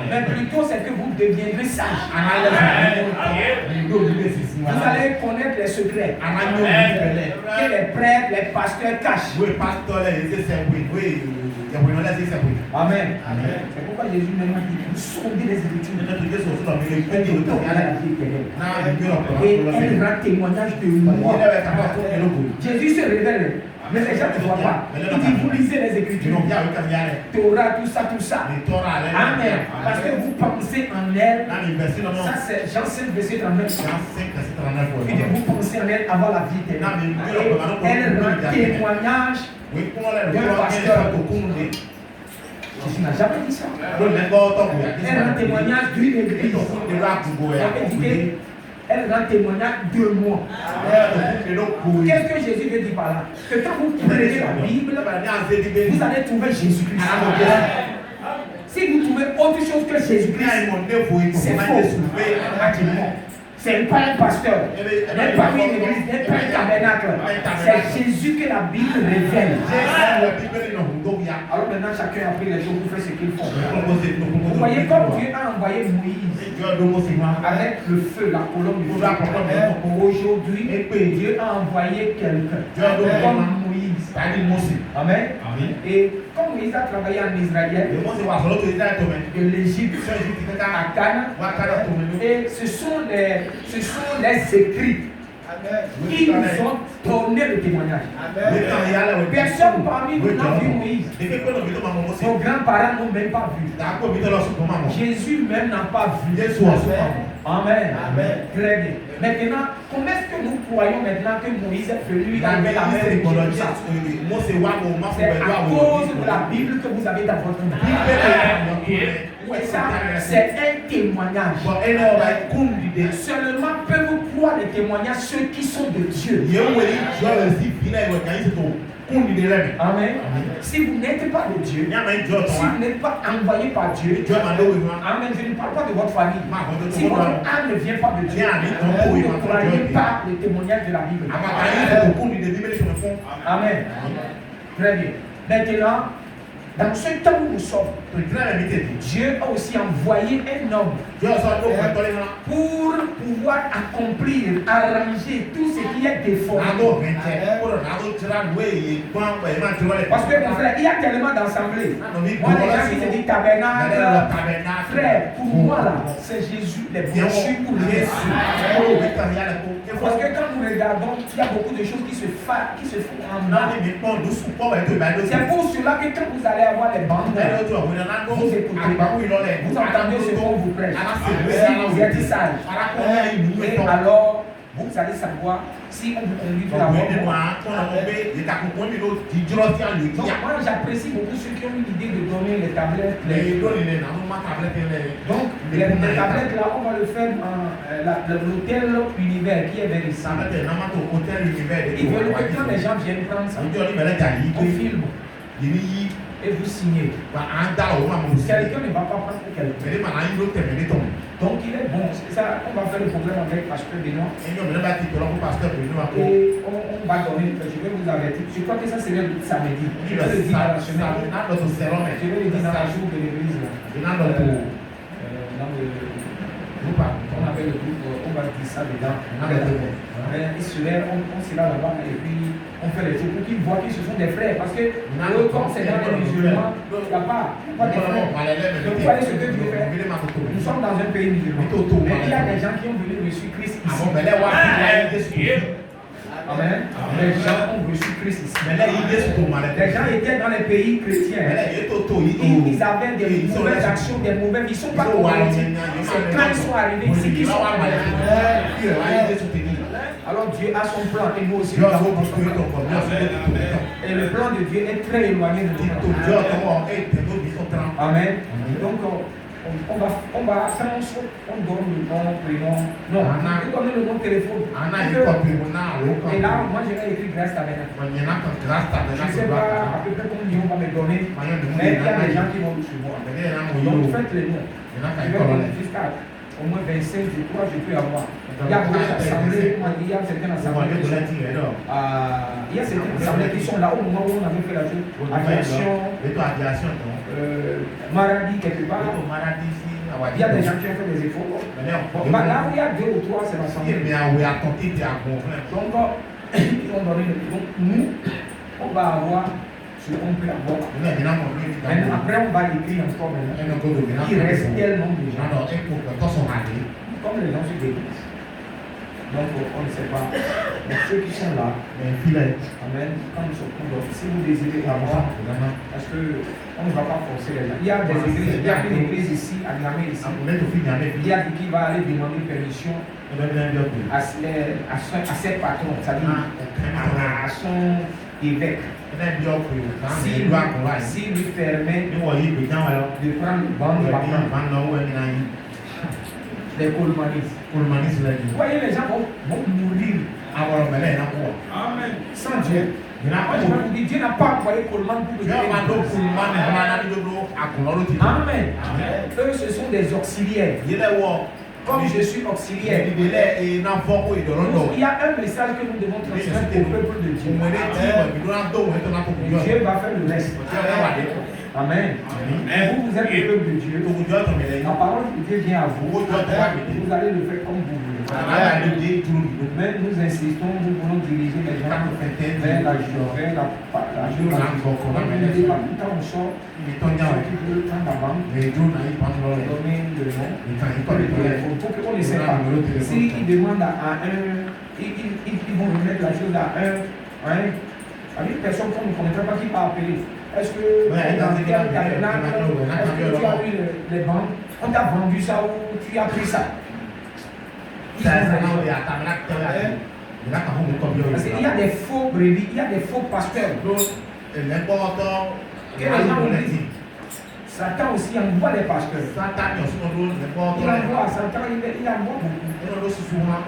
Mais plutôt c'est que vous deviendrez sages. Vous allez connaître les secrets que les prêtres, les pasteurs cachent. Amen. C'est pourquoi Jésus maintenant dit vous sondez les Écritures. Et elle rend témoignage de moi. Jésus se révèle. Mais les gens ne voient pas. Il dit vous lisez les Écritures. Torah, tout ça. Amen. Parce que vous pensez en elle. Ça c'est Jean 5, verset 39. Il dit vous pensez en elle avant la vie éternelle. Elle rend témoignage d'un pasteur. Jésus n'a jamais dit ça. Elle rend témoignage d'une église. Elle rend témoignage de moi. Qu'est-ce que Jésus veut dire par là? Que quand vous prenez la Bible, vous allez trouver Jésus-Christ. Si vous trouvez autre chose que Jésus-Christ, c'est faux. C'est pas un pasteur, n'est pas une église, n'est pas un tabernacle. C'est Jésus que la Bible révèle. Alors maintenant, chacun a pris les choses pour faire ce qu'il faut. Vous voyez comme Dieu a envoyé Moïse avec le feu, la colonne du feu. Aujourd'hui, Dieu a envoyé quelqu'un comme Moïse. Amen. Et comme Moïse a travaillé en Israël, de l'Égypte à Canaan, et ce sont les écrits qui nous ont donné le témoignage. Personne parmi nous n'a vu Moïse. Nos grands-parents n'ont même pas vu. Jésus même n'a pas vu. Amen. Très bien. Maintenant, comment est-ce que nous croyons maintenant que Moïse est venu avec la mer de Dieu? C'est à cause de la Bible que vous avez dans votre Bible. Et ça, c'est un témoignage. Seulement peuvent croire les témoignages ceux qui sont de Dieu. Amen. Si vous n'êtes pas de Dieu, si vous n'êtes pas envoyé par Dieu, amen, je ne parle pas de votre famille. Si votre âme ne vient pas de Dieu, vous ne croyez pas le témoignage de la Bible. Amen. Très bien. Maintenant, dans ce temps où nous sommes, Dieu a aussi envoyé un homme pour pouvoir accomplir, arranger tout ce qui est déformé. Parce que mon frère, il y a tellement d'assemblées. Moi, les gens qui se disent tabernacle, frère, pour moi là, c'est Jésus, les brochures pour Jésus. Parce que quand nous regardons, il y a beaucoup de choses qui se font en mal. C'est pour cela que quand vous allez avoir les bandes, vous écoutez, vous entendez ce qu'on vous prêche. Vous êtes sage. Et alors, vous allez savoir si on vous conduit de la bonne voie. Donc, moi, j'apprécie beaucoup ceux qui ont eu l'idée de donner les tablettes. Donc, les tablettes là, on va le faire dans l'hôtel Univers qui est vers ici. Ils veulent que quand les gens viennent prendre ça, on filme. Et vous signez. Quelqu'un ne va pas prendre pour quelqu'un. Donc il est bon. C'est ça, on va faire le programme avec Pasteur Benoît. Et on va donner, je vais vous avertir. Je crois que ça serait le samedi. Je vais le dire dans la semaine. Je vais le dire dans la jour de l'église. On appelle le groupe, on va dire ça dedans. On sera là-bas et puis on fait les choses pour qu'ils voient qu'ils se sont des frères. Parce que comme c'est dans les musulmans, il n'y a pas de frères. Donc vous voyez ce que Dieu fait. Nous sommes dans un pays musulman. Mais il y a des gens qui ont venu reçu Christ ici. Amen. Les gens ont reçu Christ ici. Les gens étaient dans les pays chrétiens. Ils avaient des mauvaises actions, des mauvais. Ils ne sont pas convertis. C'est quand ils sont arrivés ici qu'ils sont convertis. Alors Dieu a son plan et nous aussi nous avons notre plan. Et le plan de Dieu est très éloigné de nous. Amen. Donc on va faire un saut, on donne le nom, prénom. Non, on donne le nom de téléphone. Et là, moi je vais écrire grâce tabernacle. Je ne sais pas à peu près combien on va me donner, mais il y a des gens qui vont le suivre. Donc faites les noms. Je vais donner jusqu'à au moins 25, je crois, je peux avoir. Il y a beaucoup d'assemblées, il y a certaines assemblées qui sont là au moment où on avait fait la chose. Aviation. Maradi quelque part. Il y a des gens qui ont fait des efforts. Là où il y a 2 ou 3, c'est l'ensemble. Donc, ils ont donné le. Donc, nous, on va avoir ce qu'on peut avoir. Maintenant, après, on va écrire encore maintenant. Il reste tel nombre de gens. Comme les gens sur l'église. Donc, on ne sait pas. Mais ceux qui sont là, amen, quand nous sommes couvents, si vous désirez avoir, parce qu'on ne va pas forcer les gens. Il y a des églises, il y a une église ici, à Niamey ici. Il y a qui va aller demander permission à ses patrons, c'est-à-dire à son évêque. S'il lui permet de prendre le banc de les colmanistes. Vous voyez, les gens vont mourir. Amen. Sans Dieu. Moi, je vais vous dire, Dieu n'a pas envoyé Coleman pour que Amen. Eux, ce sont des auxiliaires. Comme je suis auxiliaire. Il y a un message que nous devons transmettre au peuple de Dieu. Dieu va faire le reste. Amen. Vous êtes le peuple de Dieu. La parole de Dieu vient à vous. Vous allez le faire comme vous voulez. Mais nous insistons, nous voulons diriger les gens vers la joie, vers la joie. Quand on sort, ceux qui veulent prendre la banque, donner le nom, pour qu'on ne sait pas. S'ils demandent à un, ils vont remettre la chose à un. À une personne qu'on ne connaît pas qui va appeler. Est-ce que dans quel tabernacle, est-ce que tu as eu les banques, on t'a vendu ça ou tu as pris ça? Parce qu'il y a des faux brebis, il y a des faux pasteurs. Et les gens disent, Satan aussi envoie les pasteurs. Il envoie Satan, il envoie beaucoup.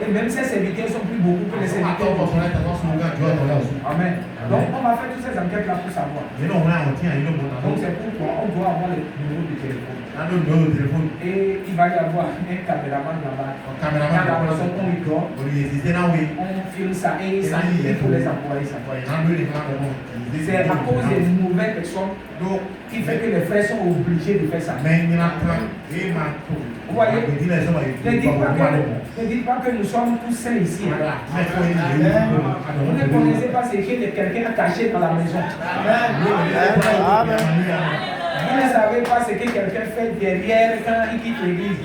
Et même ses serviteurs sont plus beaucoup que les serviteurs. Amen. Donc on va faire toutes ces enquêtes-là pour savoir. Donc c'est pourquoi on doit avoir le numéro de téléphone. Et il va y avoir un caméraman là-bas. Quand la personne on y dort, on filme ça et ça pour les employés. C'est à cause des mauvaises personnes qui fait que les frères sont obligés de faire ça. Vous voyez, ne dites pas que nous sommes tous saints ici. Vous ne connaissez pas ce que quelqu'un a caché dans la maison. Vous ne savez pas ce que quelqu'un fait derrière quand il quitte l'église.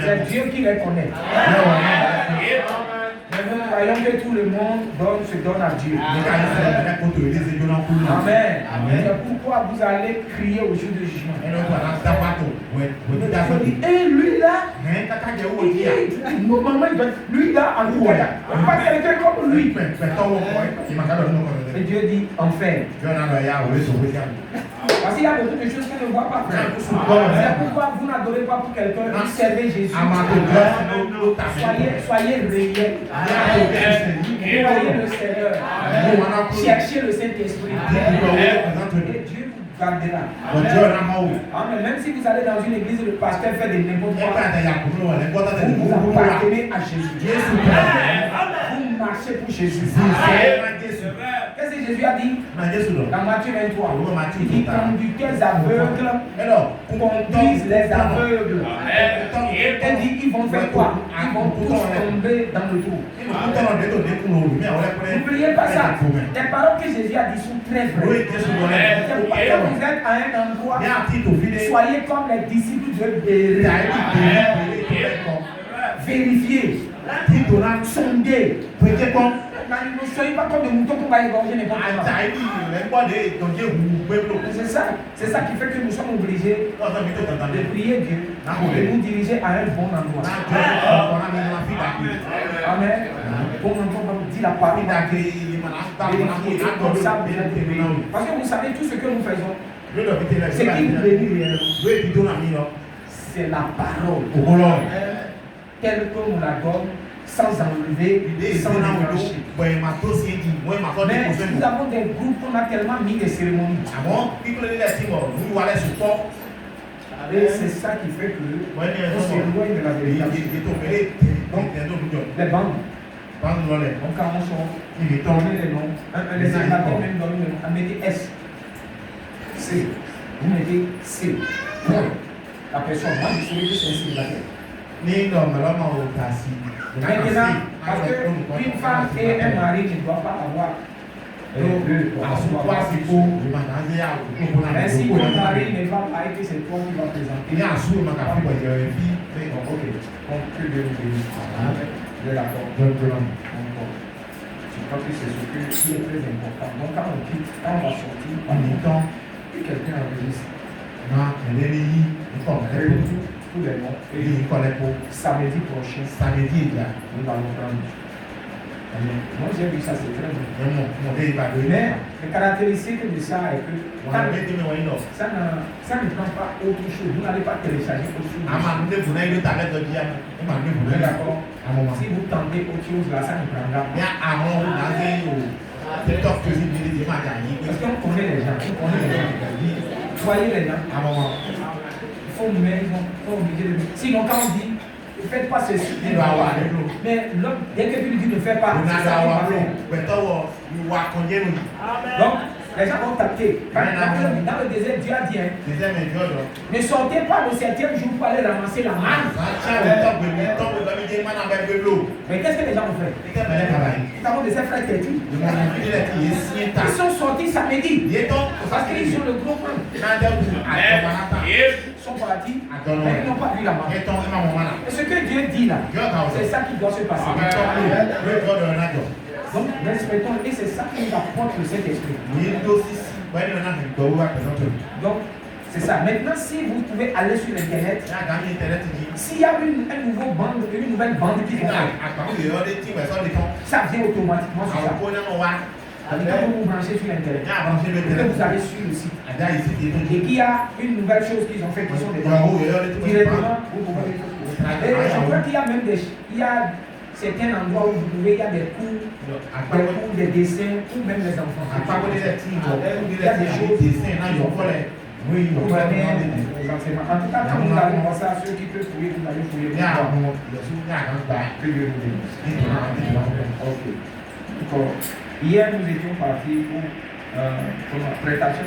C'est Dieu qui les connaît. Mais nous croyons que tout le monde se donne à Dieu. Amen. C'est pourquoi vous allez crier au jour du jugement. Et lui là, nos mamans, lui là, en quoi? Pas quelqu'un comme lui. Et Dieu dit enfin. Parce qu'il y a beaucoup de choses qu'on ne voit pas. C'est pourquoi vous n'adorez pas pour quelqu'un, vous servez Jésus. Soyez réels. Voyez le Seigneur. Cherchez le Saint-Esprit. Et Dieu vous gardera. Amen. Même si vous allez dans une église, le pasteur fait de n'importe quoi, vous appartenez à Jésus. Vous marchez pour Jésus. Qu'est-ce que Jésus a dit dans Matthieu 23? Il dit conducteurs aveugles conduisent les aveugles. Elle dit ils vont faire quoi? Ils vont tous tomber dans le trou. N'oubliez pas ça. Les paroles que Jésus a dit sont très vraies. Quand vous êtes à un endroit, soyez comme les disciples de Béret. Vérifiez, sondez. Ne soyez pas comme des moutons qu'on va égorger n'importe quoi. C'est ça qui fait que nous sommes obligés de prier Dieu et nous diriger à un bon endroit. Amen. Bon endroit, dit la parole. Parce que vous savez tout ce que nous faisons. Ce qui nous bénit, c'est la parole. Telle que nous la donne. Sans enlever, sans déclencher. Mais nous avons des groupes qu'on a tellement mis des cérémonies. Et c'est ça qui fait que on s'éloigne de la vérité. Donc, les bandes. Donc quand on sort, il donne les noms. Les éclatants même donnent le nom. On met S. C. Vous mettez C. Point. La personne, moi je souhaite que c'est un célibataire. Maintenant, parce qu'une femme et un mari ne doivent pas avoir deux. Mais si ton mari ne va pas et que c'est toi qui vas présenter. Ok. Donc, que Dieu nous bénisse. Vous êtes d'accord? Je crois que c'est ce qui est très important. Donc, quand on quitte, quand on va sortir, en même temps, que quelqu'un enregistre. Tous les noms. Et samedi prochain, nous allons prendre. Moi j'ai vu ça, c'est très bon. Mais les caractéristiques de ça est que ça ne prend pas autre chose. Vous n'allez pas télécharger autre chose. D'accord. Si vous tentez autre chose là, ça ne prendra pas. Parce qu'on connaît les gens. Voyez les gens. Il faut mettre, il faut obliger de. Sinon, quand on dit, ne faites pas ceci, mais l'homme, dès que tu lui dis ne fais pas, c'est ça qu'il va faire. Donc, les gens vont taper. Dans le désert, Dieu a dit, ne sortez pas le 7e jour pour aller ramasser la manne. Mais qu'est-ce que les gens ont fait? Ils avons des frères têtus. Ils sont sortis samedi. Parce qu'ils ont le gros plan. Ils sont partis, mais ils n'ont pas vu la manne. Et ce que Dieu dit là, c'est ça qui doit se passer. Donc, respectons, et c'est ça qui nous apporte le Saint-Esprit. Donc, c'est ça. Maintenant, si vous pouvez aller sur Internet, s'il y a une nouvelle bande qui vient, ça vient automatiquement sur ça. Quand vous vous branchez sur Internet, vous allez sur le site, et qu'il y a une nouvelle chose qu'ils ont fait, qui sont des directement, vous pouvez. Et je crois qu'il y a même certains endroits où vous pouvez, il y a des cours, des dessins, ou même les enfants. Il y a des choses. Oui, vous avez les enseignements. En tout cas, quand vous allez voir ça, ceux qui peuvent fouiller, vous allez fouiller. Ok. Hier, nous étions partis pour la prestation.